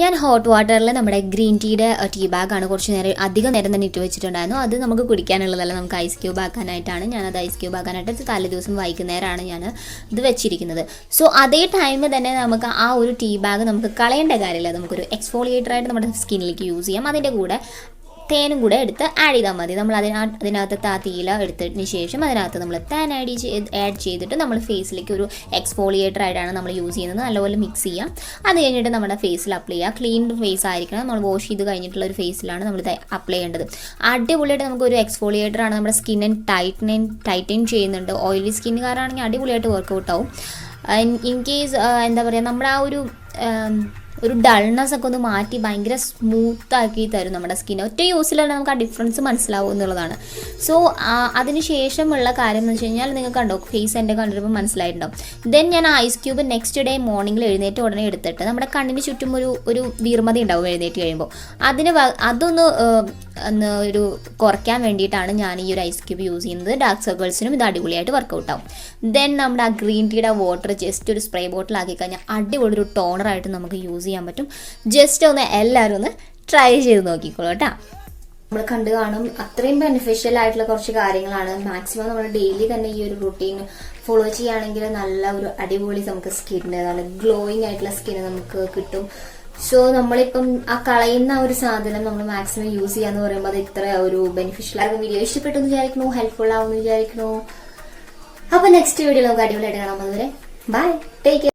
ഞാൻ ഹോട്ട് വാട്ടറിൽ നമ്മുടെ ഗ്രീൻ ടീയുടെ ടീ ബാഗാണ് കുറച്ച് നേരം അധികം നേരം തന്നെ ഇട്ട് വെച്ചിട്ടുണ്ടായിരുന്നു. അത് നമുക്ക് കുടിക്കാനുള്ളതല്ല, നമുക്ക് ഐസ് ക്യൂബ് ആക്കാനായിട്ടാണ്. ഞാനത് ഐസ് ക്യൂബ് ആക്കാനായിട്ട് തലേ ദിവസം വൈകുന്നേരമാണ് ഞാൻ ഇത് വെച്ചിരിക്കുന്നത്. സോ അതേ ടൈമിൽ തന്നെ നമുക്ക് ആ ഒരു ടീ ബാഗ് നമുക്ക് കളയേണ്ട കാര്യമില്ല, നമുക്കൊരു എക്സ്ഫോളിയേറ്ററായിട്ട് നമ്മുടെ സ്കിന്നിലേക്ക് യൂസ് ചെയ്യാം. അതിൻ്റെ കൂടെ തേനും കൂടെ എടുത്ത് ആഡ് ചെയ്താൽ മതി. നമ്മൾ അതിനകത്ത് തേയില എടുത്തതിന് ശേഷം അതിനകത്ത് നമ്മൾ തേൻ ആഡ് ചെയ്തിട്ട് നമ്മൾ ഫേസിലേക്ക് ഒരു എക്സ്ഫോളിയേറ്റർ ആയിട്ടാണ് നമ്മൾ യൂസ് ചെയ്യുന്നത്. നല്ലപോലെ മിക്സ് ചെയ്യാം. അത് കഴിഞ്ഞിട്ട് നമ്മുടെ ഫേസിൽ അപ്ലൈ ചെയ്യുക. ക്ലീൻ ഫേസ് ആയിരിക്കണം, നമ്മൾ വാഷ് ചെയ്ത് കഴിഞ്ഞിട്ടുള്ള ഒരു ഫേസിലാണ് നമ്മൾ അപ്ലൈ ചെയ്യേണ്ടത്. അടിപൊളിയായിട്ട് നമുക്കൊരു എക്സ്ഫോളിയേറ്റർ ആണ്, നമ്മുടെ സ്കിന്നിനെ ടൈറ്റൻ ചെയ്യുന്നുണ്ട്. ഓയിലി സ്കിന്നുകാരാണെങ്കിൽ അടിപൊളിയായിട്ട് വർക്കൗട്ട് ആവും. ഇൻ കേസ് എന്താ പറയുക, നമ്മുടെ ആ ഒരു ഡൾനെസ് ഒക്കെ ഒന്ന് മാറ്റി ഭയങ്കര സ്മൂത്താക്കി തരും നമ്മുടെ സ്കിൻ. ഒറ്റ യൂസിലാണ് നമുക്ക് ആ ഡിഫറൻസ് മനസ്സിലാവും എന്നുള്ളതാണ്. സോ അതിന് ശേഷമുള്ള കാര്യം എന്ന് വെച്ച് കഴിഞ്ഞാൽ നിങ്ങൾക്ക് കണ്ടോ, ഫേസ് എൻ്റെ കണ്ടിരുമ്പോൾ മനസ്സിലായിട്ടുണ്ടാവും. ദെൻ ഞാൻ ഐസ് ക്യൂബ് നെക്സ്റ്റ് ഡേ മോർണിംഗിൽ എഴുന്നേറ്റ് ഉടനെ എടുത്തിട്ട് നമ്മുടെ കണ്ണിന് ചുറ്റും ഒരു വീർമതി ഉണ്ടാവും എഴുന്നേറ്റ് കഴിയുമ്പോൾ. അതൊന്ന് ഒരു കുറയ്ക്കാൻ വേണ്ടിയിട്ടാണ് ഞാൻ ഈ ഒരു ഐസ് ക്യൂബ് യൂസ് ചെയ്യുന്നത്. ഡാർക്ക് സർക്കിൾസിനും ഇത് അടിപൊളിയായിട്ട് വർക്കൗട്ട് ആവും. ദെൻ നമ്മുടെ ആ ഗ്രീൻ ടീയുടെ വാട്ടർ ജസ്റ്റ് ഒരു സ്പ്രേ ബോട്ടിലാക്കി കഴിഞ്ഞാൽ അടിപൊളി ഒരു ടോണറായിട്ട് നമുക്ക് യൂസ് ചെയ്യാൻ പറ്റും. ജസ്റ്റ് എല്ലാവരും ഒന്ന് ട്രൈ ചെയ്ത് നോക്കിക്കോളൂ കേട്ടോ. നമ്മൾ കണ്ടു കാണും, അത്രയും ബെനിഫിഷ്യൽ ആയിട്ടുള്ള കുറച്ച് കാര്യങ്ങളാണ്. മാക്സിമം നമ്മൾ ഡെയിലി തന്നെ ഈ ഒരു റുട്ടീൻ ഫോളോ ചെയ്യുകയാണെങ്കിൽ നല്ല ഒരു അടിപൊളി നമുക്ക് സ്കിന്ന്, നല്ല ഗ്ലോയിങ് ആയിട്ടുള്ള സ്കിന്ന് നമുക്ക് കിട്ടും. സോ നമ്മളിപ്പം ആ കളയുന്ന ഒരു സാധനം നമ്മൾ മാക്സിമം യൂസ് ചെയ്യാന്ന് പറയുമ്പോൾ അത് ഇത്ര ഒരു ബെനിഫിഷ്യൽ ആകുന്ന വീഡിയോ ഇഷ്ടപ്പെട്ടു എന്ന് വിചാരിക്കണു, ഹെൽപ്ഫുൾ ആവുമെന്ന് വിചാരിക്കണു. അപ്പൊ നെക്സ്റ്റ് വീഡിയോ നമുക്ക് അടിപൊളിയായിട്ട് കാണാം. അതുവരെ ബൈ, ടേക്ക് കെയർ.